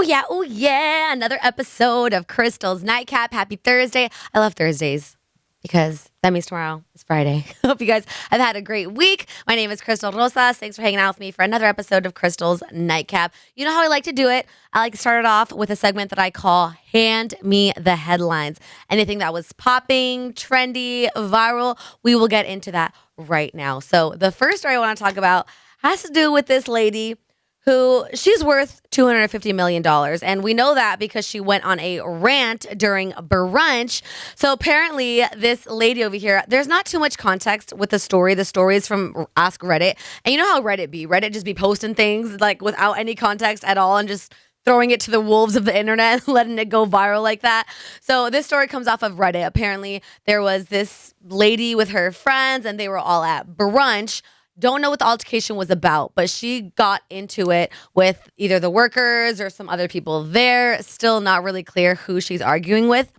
Oh yeah. Another episode of Crystal's Nightcap. Happy Thursday. I love Thursdays because that means tomorrow is Friday. Hope you guys have had a great week. My name is Crystal Rosas. Thanks for hanging out with me for another episode of Crystal's Nightcap. You know how I like to do it? I like to start it off with a segment that I call Hand Me the Headlines. Anything that was popping, trendy, viral, we will get into that right now. So the first story I want to talk about has to do with this lady who she's worth $250 million. And we know that because she went on a rant during brunch. So apparently this lady over here, there's not too much context with the story. The story is from Ask Reddit. And you know how Reddit be? Reddit just be posting things like without any context at all and just throwing it to the wolves of the internet, letting it go viral like that. So this story comes off of Reddit. Apparently there was this lady with her friends and they were all at brunch. Don't know what the altercation was about, but she got into it with either the workers or some other people there. Still not really clear who she's arguing with.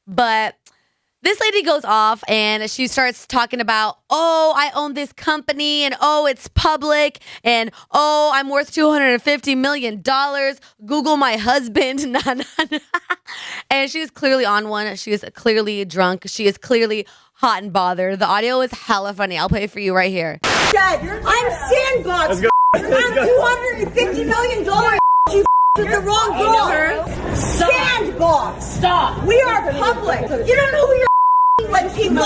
But this lady goes off and she starts talking about, oh, I own this company and oh, it's public and oh, I'm worth $250 million. Google my husband. Nah, nah, nah. And she was clearly on one. She is clearly drunk. She is clearly hot and bothered. The audio is hella funny. I'll play it for you right here. Dad, I'm sandbox. I'm $250 million. You with the wrong girl. Sandbox. Stop. We are public. You don't know who you're like people.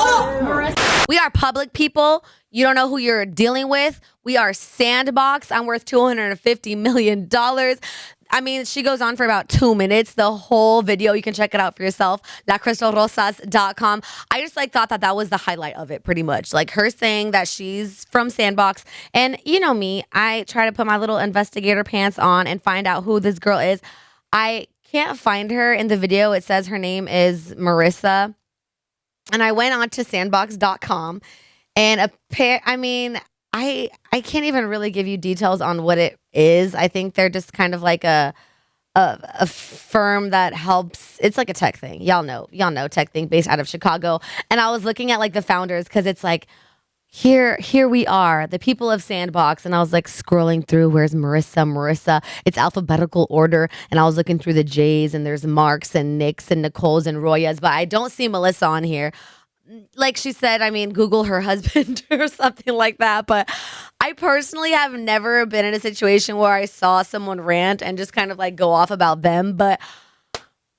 We are public people. You don't know who you're dealing with. We are sandbox. I'm worth $250 million. I mean, she goes on for about 2 minutes. The whole video, you can check it out for yourself. LaCrystalRosas.com. I just thought that was the highlight of it pretty much. Like her saying that she's from Sandbox. And you know me, I try to put my little investigator pants on and find out who this girl is. I can't find her in the video. It says her name is Marissa. And I went on to sandbox.com and I can't even really give you details on what it is. I think they're just kind of like a firm that helps. It's like a tech thing. Y'all know tech thing based out of Chicago. And I was looking at like the founders because it's like here we are, the people of Sandbox. And I was like scrolling through, where's Marissa? It's alphabetical order. And I was looking through the J's and there's Marks and Nicks and Nicole's and Royas, but I don't see Melissa on here. Like she said, I mean, Google her husband or something like that. But I personally have never been in a situation where I saw someone rant and just kind of like go off about them. But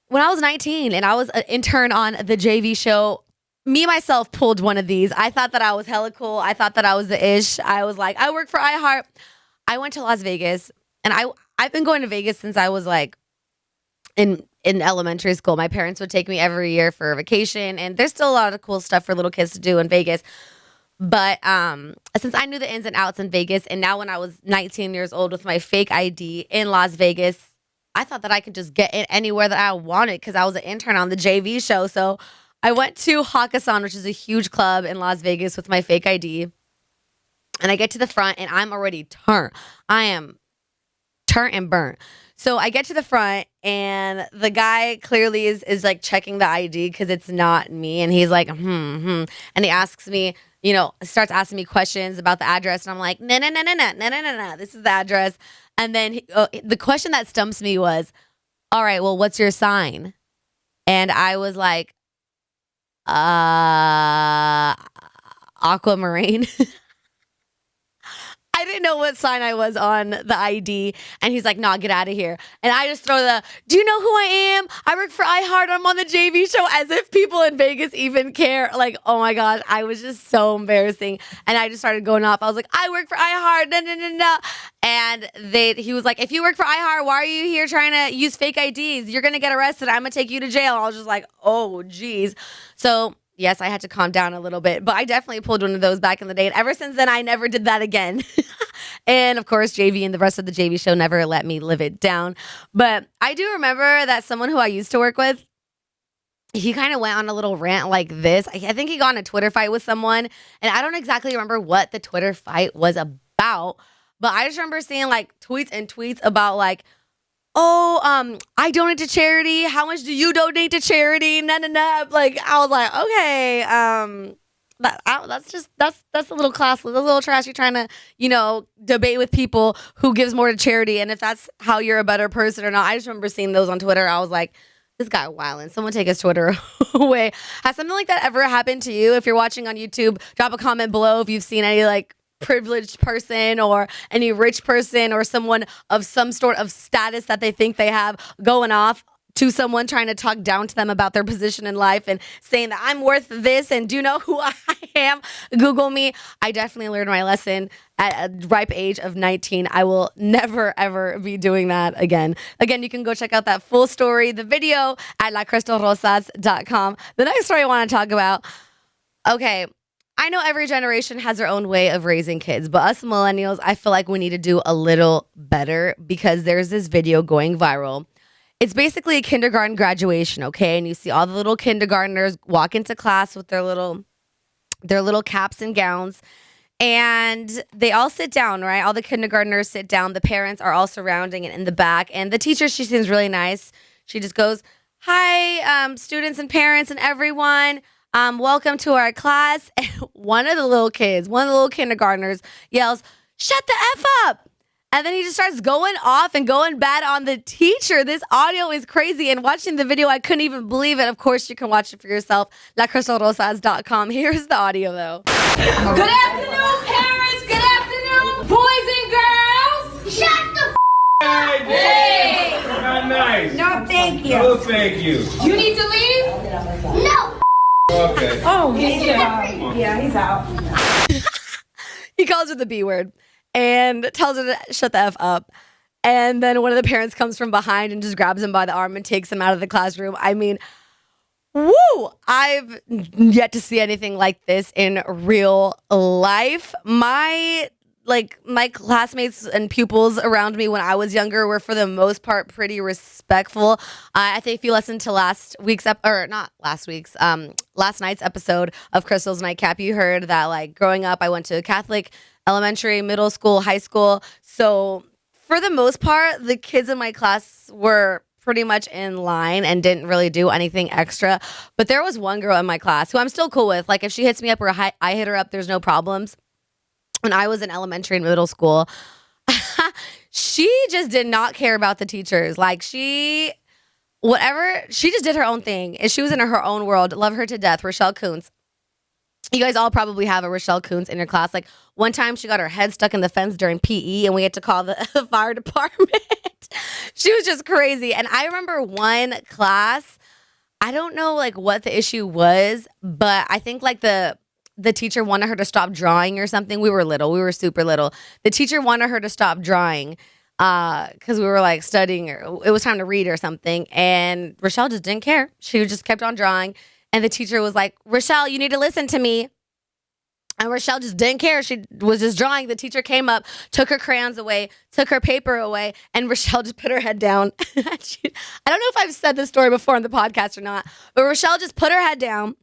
when I was 19 and I was an intern on the JV show, me myself pulled one of these. I thought that I was hella cool. I thought that I was the ish. I was like, I work for iHeart. I went to Las Vegas and I've been going to Vegas since I was like in elementary school. My parents would take me every year for a vacation, and there's still a lot of cool stuff for little kids to do in Vegas. But since I knew the ins and outs in Vegas, and now when I was 19 years old with my fake ID in Las Vegas, I thought that I could just get in anywhere that I wanted because I was an intern on the JV show. So I went to Hakkasan, which is a huge club in Las Vegas, with my fake ID. And I get to the front, and I'm already turned. I am turned and burnt. So I get to the front and the guy clearly is like checking the ID because it's not me. And he's like, And he asks me, starts asking me questions about the address. And I'm like, no. This is the address. And then the question that stumps me was, all right, well, what's your sign? And I was like, aquamarine. I didn't know what sign I was on the ID. And he's like, nah, get out of here. And I just throw do you know who I am? I work for iHeart. I'm on the JV show, as if people in Vegas even care. Like, oh my gosh, I was just so embarrassing. And I just started going off. I was like, I work for iHeart. No. And he was like, if you work for iHeart, why are you here trying to use fake IDs? You're going to get arrested. I'm going to take you to jail. I was just like, oh, geez. So yes, I had to calm down a little bit, but I definitely pulled one of those back in the day. And ever since then, I never did that again. And of course, JV and the rest of the JV show never let me live it down. But I do remember that someone who I used to work with, he kind of went on a little rant like this. I think he got in a Twitter fight with someone, and I don't exactly remember what the Twitter fight was about, but I just remember seeing like tweets about like, oh, I donate to charity. How much do you donate to charity? Nah. Like, I was like, okay, that's a little classless. That's a little trash. You're trying to, debate with people who gives more to charity, and if that's how you're a better person or not. I just remember seeing those on Twitter. I was like, this guy wildin'. Someone take his Twitter away. Has something like that ever happened to you? If you're watching on YouTube, drop a comment below if you've seen any like privileged person or any rich person or someone of some sort of status that they think they have going off to someone trying to talk down to them about their position in life and saying that I'm worth this and do you know who I am? Google me. I definitely learned my lesson at a ripe age of 19. I will never, ever be doing that again. Again, you can go check out that full story, the video at lacrystalrosas.com. The next story I want to talk about, okay, I know every generation has their own way of raising kids, but us millennials, I feel like we need to do a little better because there's this video going viral. It's basically a kindergarten graduation, okay? And you see all the little kindergartners walk into class with their little caps and gowns. And they all sit down, right? All the kindergartners sit down. The parents are all surrounding it in the back. And the teacher, she seems really nice. She just goes, hi, students and parents and everyone. Welcome to our class. And one of the little kindergartners yells, shut the F up. And then he just starts going off and going bad on the teacher. This audio is crazy. And watching the video, I couldn't even believe it. Of course, you can watch it for yourself. LaCrystalRosas.com. Here's the audio, though. Good afternoon, parents. Good afternoon, boys and girls. Shut the up. Hey. Not nice. No, thank you. No, thank you. You need to leave? No. Okay. Oh, he's out. Yeah, he's out. He calls her the B word and tells her to shut the F up. And then one of the parents comes from behind and just grabs him by the arm and takes him out of the classroom. I mean, woo! I've yet to see anything like this in real life. My classmates and pupils around me when I was younger were for the most part pretty respectful. I think if you listened to last night's episode of Crystal's Nightcap, you heard that like growing up, I went to a Catholic elementary, middle school, high school. So for the most part, the kids in my class were pretty much in line and didn't really do anything extra. But there was one girl in my class who I'm still cool with. Like if she hits me up or I hit her up, there's no problems. When I was in elementary and middle school, she just did not care about the teachers. Like she just did her own thing. And she was in her own world. Love her to death. Rochelle Coons. You guys all probably have a Rochelle Coons in your class. Like one time she got her head stuck in the fence during PE and we had to call the fire department. She was just crazy. And I remember one class, I don't know like what the issue was, but I think like the teacher wanted her to stop drawing or something. We were little. We were super little. The teacher wanted her to stop drawing because we were like studying or it was time to read or something. And Rochelle just didn't care. She just kept on drawing. And the teacher was like, Rochelle, you need to listen to me. And Rochelle just didn't care. She was just drawing. The teacher came up, took her crayons away, took her paper away, and Rochelle just put her head down. I don't know if I've said this story before on the podcast or not, but Rochelle just put her head down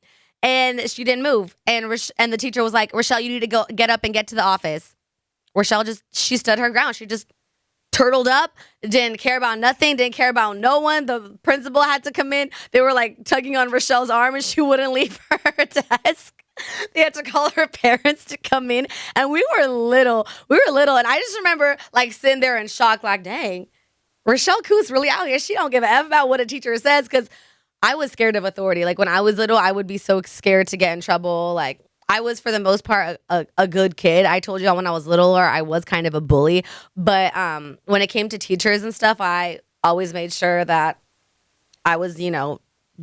and she didn't move. And the teacher was like, Rochelle, you need to get up and get to the office. Rochelle she stood her ground. She just turtled up, didn't care about nothing, didn't care about no one. The principal had to come in. They were like tugging on Rochelle's arm and she wouldn't leave her desk. They had to call her parents to come in. And we were little. And I just remember like sitting there in shock, like, dang, Rochelle Coos really out here. She don't give a F about what a teacher says because I was scared of authority. Like when I was little, I would be so scared to get in trouble. Like I was, for the most part, a good kid. I told you when I was littler, I was kind of a bully. But when it came to teachers and stuff, I always made sure that I was,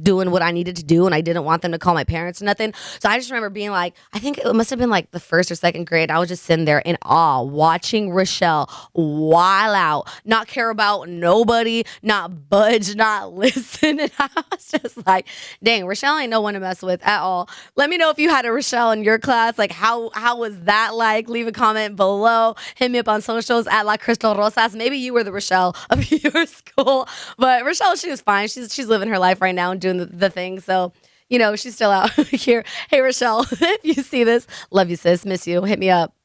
doing what I needed to do, and I didn't want them to call my parents or nothing. So I just remember being like, I think it must have been like the first or second grade. I was just sitting there in awe, watching Rochelle wild out, not care about nobody, not budge, not listen. And I was just like, dang, Rochelle ain't no one to mess with at all. Let me know if you had a Rochelle in your class. Like, how was that like? Leave a comment below. Hit me up on socials at La Crystal Rosas. Maybe you were the Rochelle of your school. But Rochelle, she was fine. She's living her life right now and doing the thing. So, she's still out here. Hey, Rochelle, if you see this, love you, sis. Miss you. Hit me up.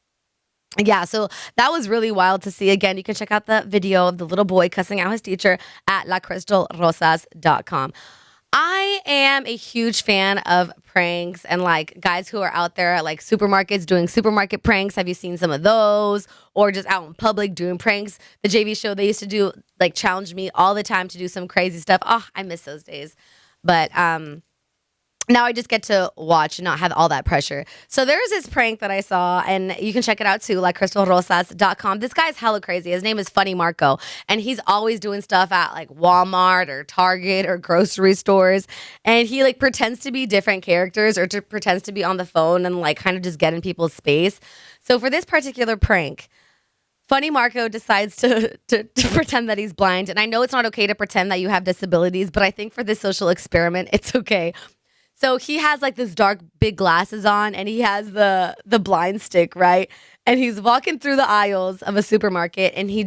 Yeah, so that was really wild to see. Again, you can check out the video of the little boy cussing out his teacher at lacrystalrosas.com. I am a huge fan of pranks and like guys who are out there at like supermarkets doing supermarket pranks. Have you seen some of those? Or just out in public doing pranks? The JV show, they used to do like challenge me all the time to do some crazy stuff. Oh, I miss those days. But now I just get to watch and not have all that pressure. So there's this prank that I saw, and you can check it out too, like crystalrosas.com. This guy's hella crazy. His name is Funny Marco, and he's always doing stuff at like Walmart or Target or grocery stores. And he like pretends to be different characters or pretends to be on the phone and like kind of just get in people's space. So for this particular prank, Funny Marco decides to pretend that he's blind. And I know it's not okay to pretend that you have disabilities, but I think for this social experiment, it's okay. So he has like this dark big glasses on, and he has the blind stick, right? And he's walking through the aisles of a supermarket, and he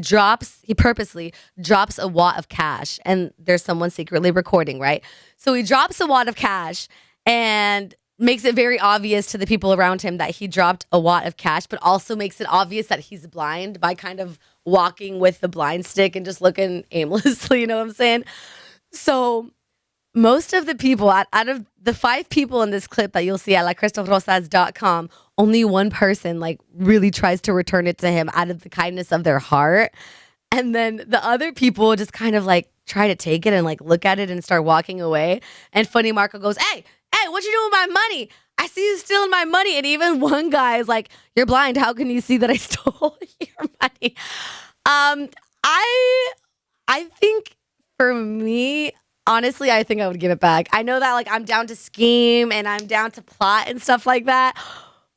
purposely drops a wad of cash, and there's someone secretly recording, right? So he drops a wad of cash and makes it very obvious to the people around him that he dropped a wad of cash, but also makes it obvious that he's blind by kind of walking with the blind stick and just looking aimlessly, you know what I'm saying? So most of the people, out of the 5 people in this clip that you'll see at crystalrosas.com, only one person like really tries to return it to him out of the kindness of their heart. And then the other people just kind of like try to take it and like look at it and start walking away. And Funny Marco goes, hey, what you doing with my money? I see you stealing my money. And even one guy is like, you're blind. How can you see that I stole your money? I think for me, honestly, I think I would give it back. I know that like I'm down to scheme and I'm down to plot and stuff like that,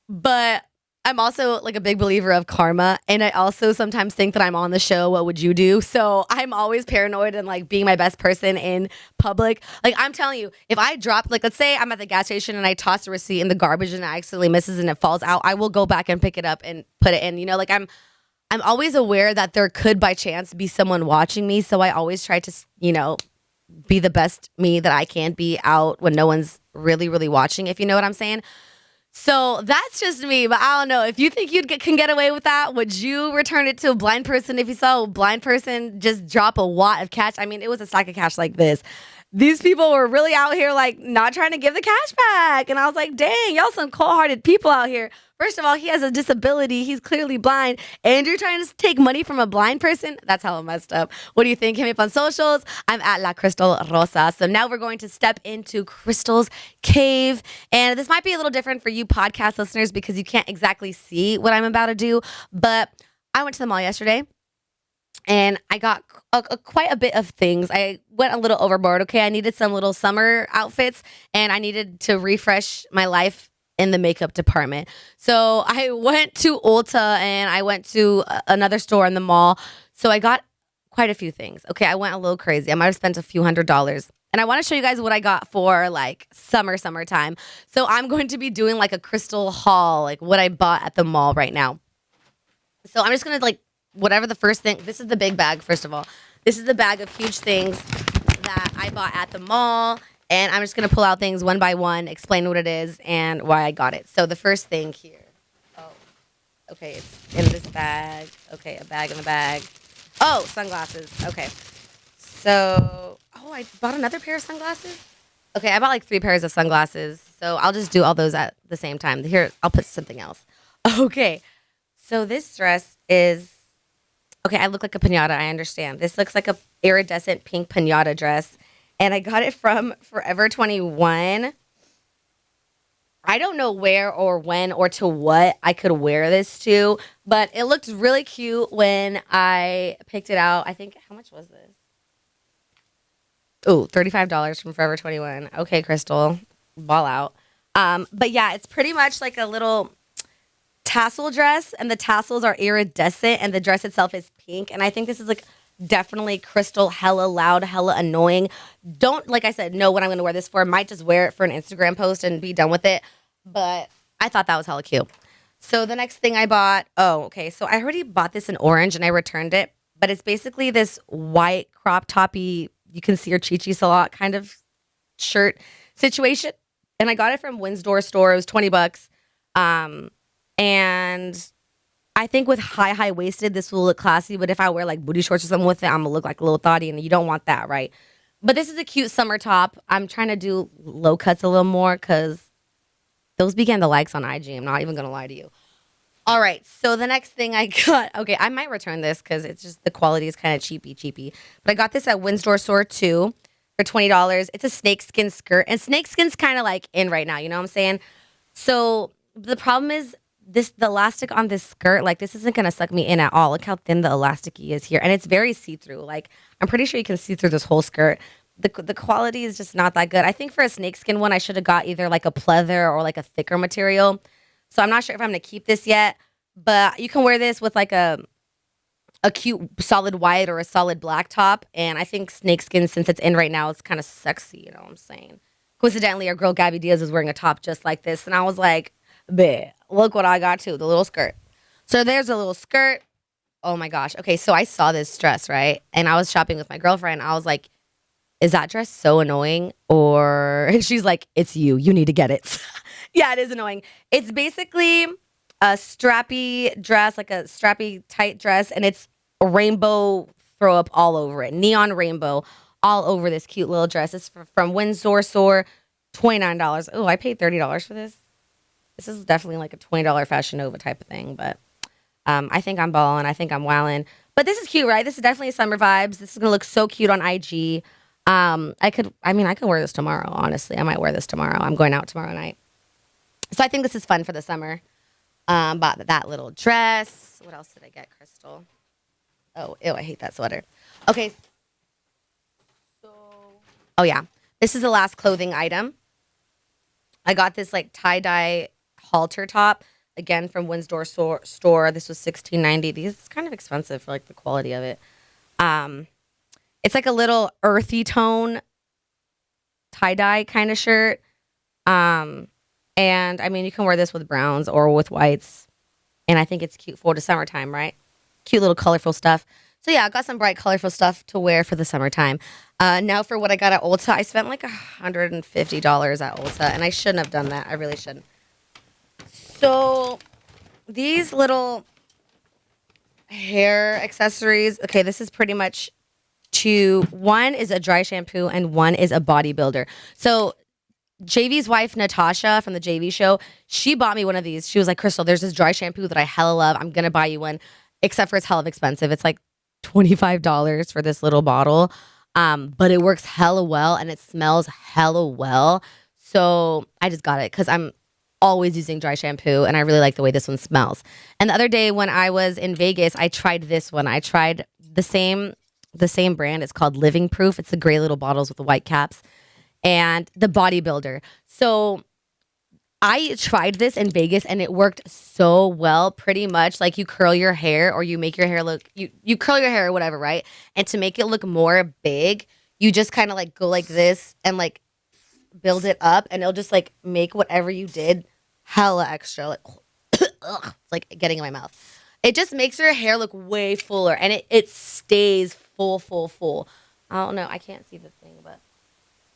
but I'm also like a big believer of karma, and I also sometimes think that I'm on the show, what would you do? So I'm always paranoid and like being my best person in public. Like I'm telling you, if I drop, like let's say I'm at the gas station and I toss a receipt in the garbage and it accidentally misses and it falls out, I will go back and pick it up and put it in. You know, like I'm always aware that there could by chance be someone watching me, so I always try to, you know, be the best me that I can be out when no one's really, really watching, if you know what I'm saying. So that's just me, but I don't know. If you think can get away with that, would you return it to a blind person if you saw a blind person just drop a wad of cash? I mean, it was a stack of cash like this. These people were really out here like not trying to give the cash back. And I was like, dang, y'all some cold-hearted people out here. First of all, he has a disability. He's clearly blind. And you're trying to take money from a blind person? That's hella messed up. What do you think? Hit me up on socials. I'm at La Crystal Rosa. So now we're going to step into Crystal's cave. And this might be a little different for you podcast listeners because you can't exactly see what I'm about to do. But I went to the mall yesterday, and I got quite a bit of things. I went a little overboard. Okay, I needed some little summer outfits, and I needed to refresh my life in the makeup department. So I went to Ulta, and I went to another store in the mall. So I got quite a few things. Okay, I went a little crazy. I might have spent a few $100s. And I want to show you guys what I got for like summertime. So I'm going to be doing like a crystal haul, like what I bought at the mall right now. So I'm just going to like, whatever the first thing, this is the big bag, first of all. This is the bag of huge things that I bought at the mall. And I'm just going to pull out things one by one, explain what it is and why I got it. So the first thing here. Oh, okay, it's in this bag. Okay, a bag in the bag. Oh, sunglasses. Okay. So, I bought another pair of sunglasses. Okay, I bought like 3 pairs of sunglasses. So I'll just do all those at the same time. Here, I'll put something else. Okay, so this dress is... Okay, I look like a piñata, I understand. This looks like a iridescent pink piñata dress. And I got it from Forever 21. I don't know where or when or to what I could wear this to, but it looked really cute when I picked it out. I think, how much was this? Oh, $35 from Forever 21. Okay, Crystal, ball out. But yeah, it's pretty much like a little tassel dress, and the tassels are iridescent, and the dress itself is pink. And I think this is like definitely Crystal, hella loud, hella annoying. Don't, like I said, know what I'm going to wear this for. Might just wear it for an Instagram post and be done with it. But I thought that was hella cute. So the next thing I bought, so I already bought this in orange and I returned it. But it's basically this white crop toppy, you can see your chichis a lot kind of shirt situation. And I got it from Windsor store. It was $20. And I think with high-waisted, this will look classy. But if I wear like booty shorts or something with it, I'm going to look like a little thotty. And you don't want that, right? But this is a cute summer top. I'm trying to do low cuts a little more because those began the likes on IG. I'm not even going to lie to you. All right. So the next thing I got, okay, I might return this because it's just the quality is kind of cheapy. But I got this at Windsor Store too for $20. It's a snakeskin skirt. And snakeskin's kind of like in right now. You know what I'm saying? So the problem is the elastic on this skirt, like this isn't going to suck me in at all. Look how thin the elastic is here. And it's very see-through. Like I'm pretty sure you can see through this whole skirt. The quality is just not that good. I think for a snakeskin one, I should have got either like a pleather or like a thicker material. So I'm not sure if I'm going to keep this yet. But you can wear this with like a cute solid white or a solid black top. And I think snakeskin, since it's in right now, it's kind of sexy. You know what I'm saying? Coincidentally, our girl Gabby Diaz was wearing a top just like this. And I was like, bae, look what I got too, the little skirt. So there's a little skirt. Oh my gosh. Okay, so I saw this dress, right? And I was shopping with my girlfriend. I was like, is that dress so annoying? Or she's like, it's you. You need to get it. Yeah, it is annoying. It's basically a strappy dress, like a strappy tight dress. And it's a rainbow throw up all over it. Neon rainbow all over this cute little dress. It's from Windsor Store, $29. Oh, I paid $30 for this. This is definitely like a $20 Fashion Nova type of thing, but I think I'm balling. I think I'm wilding. But this is cute, right? This is definitely summer vibes. This is gonna look so cute on IG. I could wear this tomorrow. Honestly, I might wear this tomorrow. I'm going out tomorrow night, so I think this is fun for the summer. Bought that little dress. What else did I get, Crystal? Oh, ew, I hate that sweater. Okay. So, oh yeah, this is the last clothing item. I got this like tie-dye halter top again from Windsor store. This was $16.90. These is kind of expensive for like the quality of it. It's like a little earthy tone tie-dye kind of shirt. And I mean, you can wear this with browns or with whites. And I think it's cute for the summertime, right? Cute little colorful stuff. So yeah, I got some bright colorful stuff to wear for the summertime. Now for what I got at Ulta, I spent like $150 at Ulta. And I shouldn't have done that. I really shouldn't. So these little hair accessories. Okay, this is pretty much one is a dry shampoo and one is a bodybuilder. So JV's wife, Natasha from the JV show, she bought me one of these. She was like, Crystal, there's this dry shampoo that I hella love. I'm going to buy you one, except for it's hella expensive. It's like $25 for this little bottle. But it works hella well and it smells hella well. So I just got it because I'm always using dry shampoo and I really like the way this one smells. And the other day when I was in Vegas, I tried this one. I tried the same brand. It's called Living Proof. It's the gray little bottles with the white caps. And the bodybuilder. So I tried this in Vegas and it worked so well. Pretty much like you curl your hair or you make your hair look, you curl your hair or whatever, right? And to make it look more big, you just kind of like go like this and like build it up and it'll just like make whatever you did hella extra. Like, ugh, it's like getting in my mouth. It just makes your hair look way fuller and it stays full. I don't know. I can't see the thing, but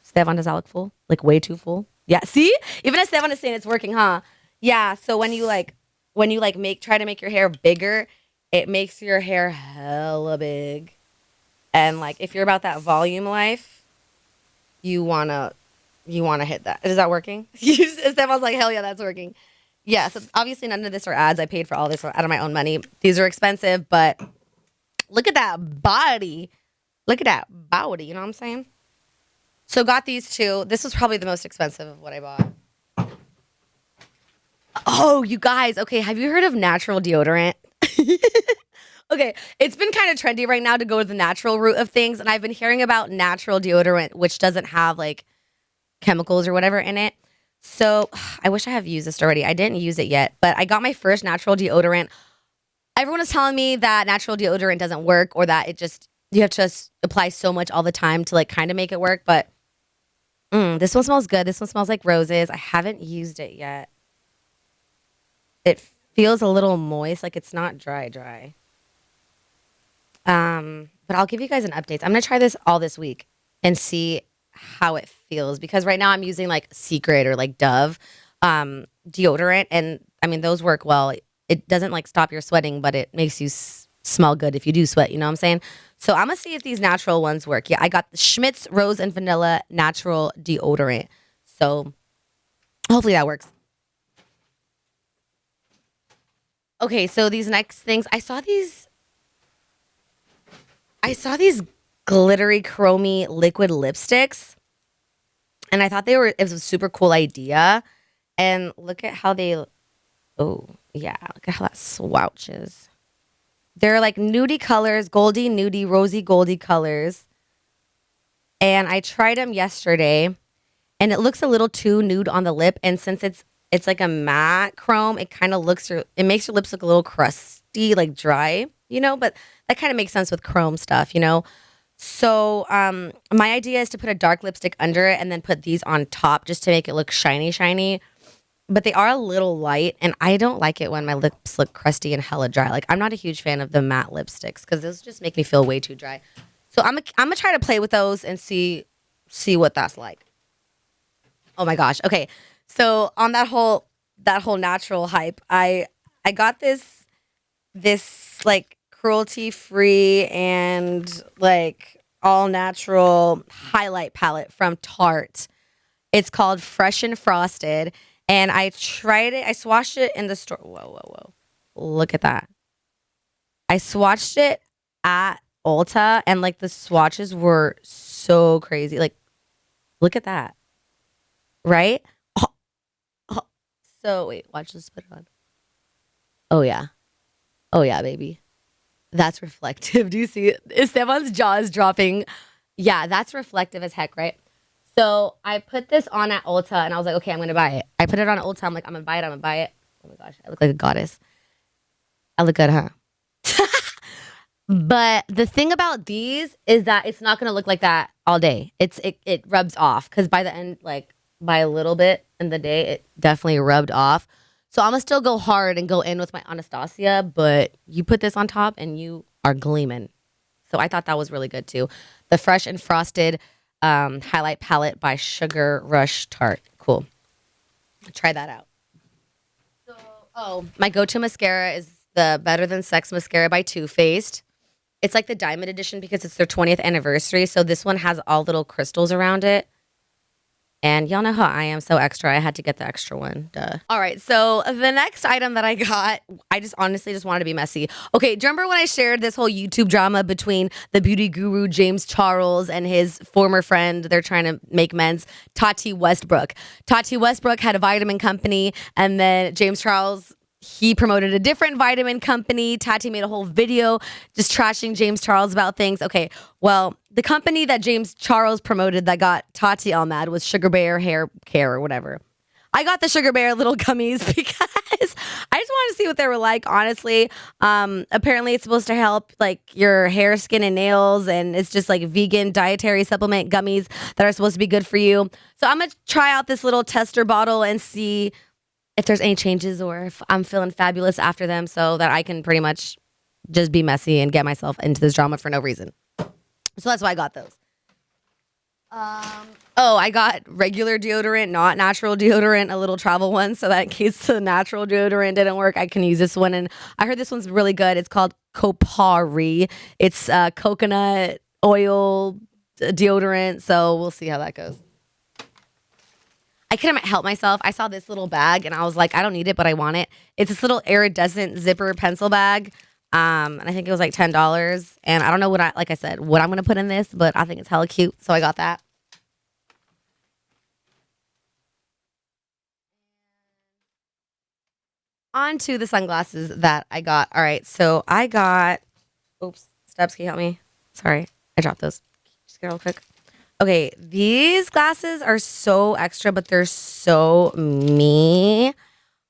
Stefan, does that look full? Like way too full? Yeah. See? Even as Stefan is saying it's working, huh? Yeah. So when you try to make your hair bigger, it makes your hair hella big. And like if you're about that volume life, you wanna hit that. Is that working? Stefan's like, hell yeah, that's working. Yeah. So obviously none of this are ads. I paid for all this out of my own money. These are expensive, but look at that body. Look at that body. You know what I'm saying? So got these two. This was probably the most expensive of what I bought. Oh, you guys. Okay, have you heard of natural deodorant? Okay, it's been kind of trendy right now to go the natural route of things. And I've been hearing about natural deodorant, which doesn't have like chemicals or whatever in it. So I wish I have used this already. I didn't use it yet, but I got my first natural deodorant. Everyone is telling me that natural deodorant doesn't work or that you have to apply so much all the time to like kind of make it work. But this one smells good. This one smells like roses. I haven't used it yet. It feels a little moist, like it's not dry. But I'll give you guys an update. I'm going to try this all this week and see how it feels because right now I'm using like Secret or like Dove deodorant. And I mean, those work well. It doesn't like stop your sweating, but it makes you smell good if you do sweat. You know what I'm saying? So I'm gonna see if these natural ones work. Yeah, I got the Schmidt's Rose and Vanilla Natural Deodorant. So hopefully that works. Okay, so these next things, I saw these glittery, chromy liquid lipsticks, and I thought it was a super cool idea. And look at how they, oh yeah, look at how that swouches. They're like nudie colors, goldy, nudie, rosy, goldy colors. And I tried them yesterday, and it looks a little too nude on the lip. And since it's like a matte chrome, it kind of it makes your lips look a little crusty, like dry, but that kind of makes sense with chrome stuff, So my idea is to put a dark lipstick under it and then put these on top just to make it look shiny, shiny. But they are a little light, and I don't like it when my lips look crusty and hella dry. Like, I'm not a huge fan of the matte lipsticks because those just make me feel way too dry. So I'm gonna try to play with those and see what that's like. Oh my gosh. Okay. So on that whole natural hype, I got this like cruelty free and like all natural highlight palette from Tarte. It's called Fresh and Frosted, and I tried it. I swatched it in the store. Whoa. Look at that. I swatched it at Ulta, and like the swatches were so crazy. Like, look at that. Right? So wait, watch this, put it on. Oh yeah, baby. That's reflective. Do you see it? Esteban's jaw is dropping. Yeah, that's reflective as heck, right? So I put this on at Ulta, and I was like, okay, I'm gonna buy it. I put it on at Ulta. I'm like, I'm gonna buy it. Oh my gosh, I look like a goddess. I look good, huh? But the thing about these is that it's not gonna look like that all day. It rubs off because by the end, like by a little bit in the day, it definitely rubbed off. So I'm gonna still go hard and go in with my Anastasia, but you put this on top and you are gleaming. So I thought that was really good too. The Fresh and Frosted highlight palette by Sugar Rush Tarte. Cool. Try that out. So, my go-to mascara is the Better Than Sex mascara by Too Faced. It's like the diamond edition because it's their 20th anniversary. So this one has all little crystals around it. And y'all know how I am so extra. I had to get the extra one. Duh. All right. So the next item that I got, I just honestly just wanted to be messy. Okay. Do you remember when I shared this whole YouTube drama between the beauty guru James Charles and his former friend? They're trying to make men's Tati Westbrook. Tati Westbrook had a vitamin company, and then James Charles, he promoted a different vitamin company. Tati made a whole video just trashing James Charles about things. Okay, well, the company that James Charles promoted that got Tati all mad was Sugar Bear Hair Care or whatever. I got the Sugar Bear little gummies because I just wanted to see what they were like, honestly. Apparently, it's supposed to help like your hair, skin, and nails, and it's just like vegan dietary supplement gummies that are supposed to be good for you. So I'm going to try out this little tester bottle and see if there's any changes or if I'm feeling fabulous after them so that I can pretty much just be messy and get myself into this drama for no reason. So that's why I got those. I got regular deodorant, not natural deodorant, a little travel one, so that in case the natural deodorant didn't work, I can use this one. And I heard this one's really good. It's called Kopari. It's coconut oil deodorant, so we'll see how that goes. I couldn't help myself. I saw this little bag and I was like, I don't need it, but I want it. It's this little iridescent zipper pencil bag. And I think it was like $10. And I don't know what I'm going to put in this, but I think it's hella cute. So I got that. On to the sunglasses that I got. All right. So I got, Steps, can you help me? Sorry. I dropped those. Just get real quick. Okay, these glasses are so extra, but they're so me.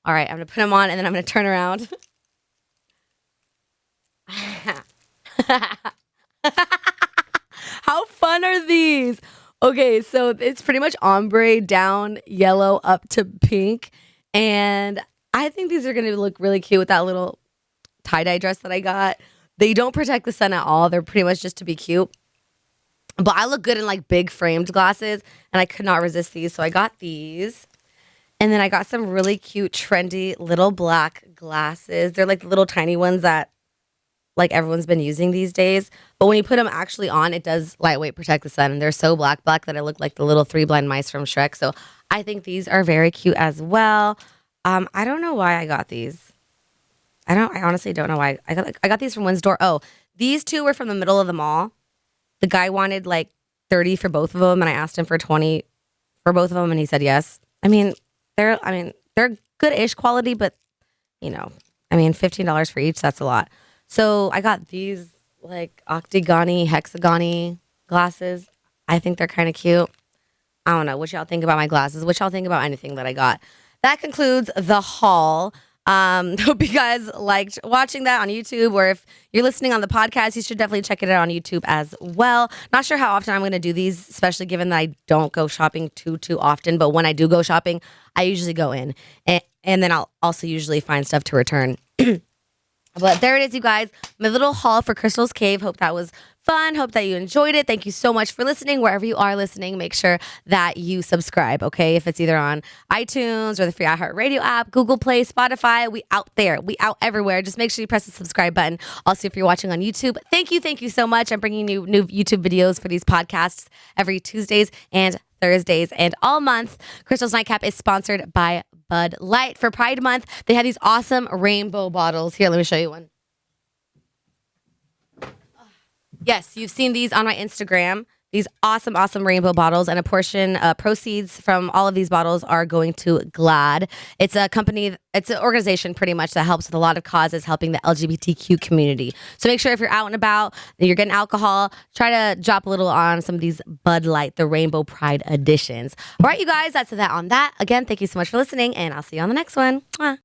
All right, I'm going to put them on, and then I'm going to turn around. How fun are these? Okay, so it's pretty much ombre down yellow up to pink, and I think these are going to look really cute with that little tie-dye dress that I got. They don't protect the sun at all. They're pretty much just to be cute. But I look good in like big framed glasses, and I could not resist these. So I got these. And then I got some really cute, trendy little black glasses. They're like the little tiny ones that like everyone's been using these days. But when you put them actually on, it does lightweight protect the sun. And they're so black that I look like the little 3 blind mice from Shrek. So I think these are very cute as well. I don't know why I got these. I honestly don't know why. I got these from Windsor. Oh, these two were from the middle of the mall. The guy wanted like 30 for both of them, and I asked him for 20 for both of them, and he said yes. They're good-ish quality, but $15 for each, that's a lot. So I got these like octagony, hexagony glasses. I think they're kind of cute. I don't know what y'all think about my glasses. What y'all think about anything that I got. That concludes the haul. Hope you guys liked watching that on YouTube, or if you're listening on the podcast, you should definitely check it out on YouTube as well. Not sure how often I'm going to do these, especially given that I don't go shopping too often. But when I do go shopping, I usually go in, and then I'll also usually find stuff to return. But there it is, you guys. My little haul for Crystal's Cave. Hope that was fun. Hope that you enjoyed it. Thank you so much for listening. Wherever you are listening, make sure that you subscribe, okay? If it's either on iTunes or the free iHeartRadio app, Google Play, Spotify, we out there. We out everywhere. Just make sure you press the subscribe button. Also, if you're watching on YouTube, thank you so much. I'm bringing you new YouTube videos for these podcasts every Tuesdays and Thursdays and all month. Crystal's Nightcap is sponsored by Bud Light. For Pride Month, they have these awesome rainbow bottles. Here, let me show you one. Yes, you've seen these on my Instagram. These awesome rainbow bottles, and a portion proceeds from all of these bottles are going to GLAAD. It's a company, it's an organization pretty much that helps with a lot of causes helping the LGBTQ community. So make sure if you're out and about and you're getting alcohol, try to drop a little on some of these Bud Light, the Rainbow Pride editions. All right, you guys, that's that on that. Again, thank you so much for listening, and I'll see you on the next one. Mwah.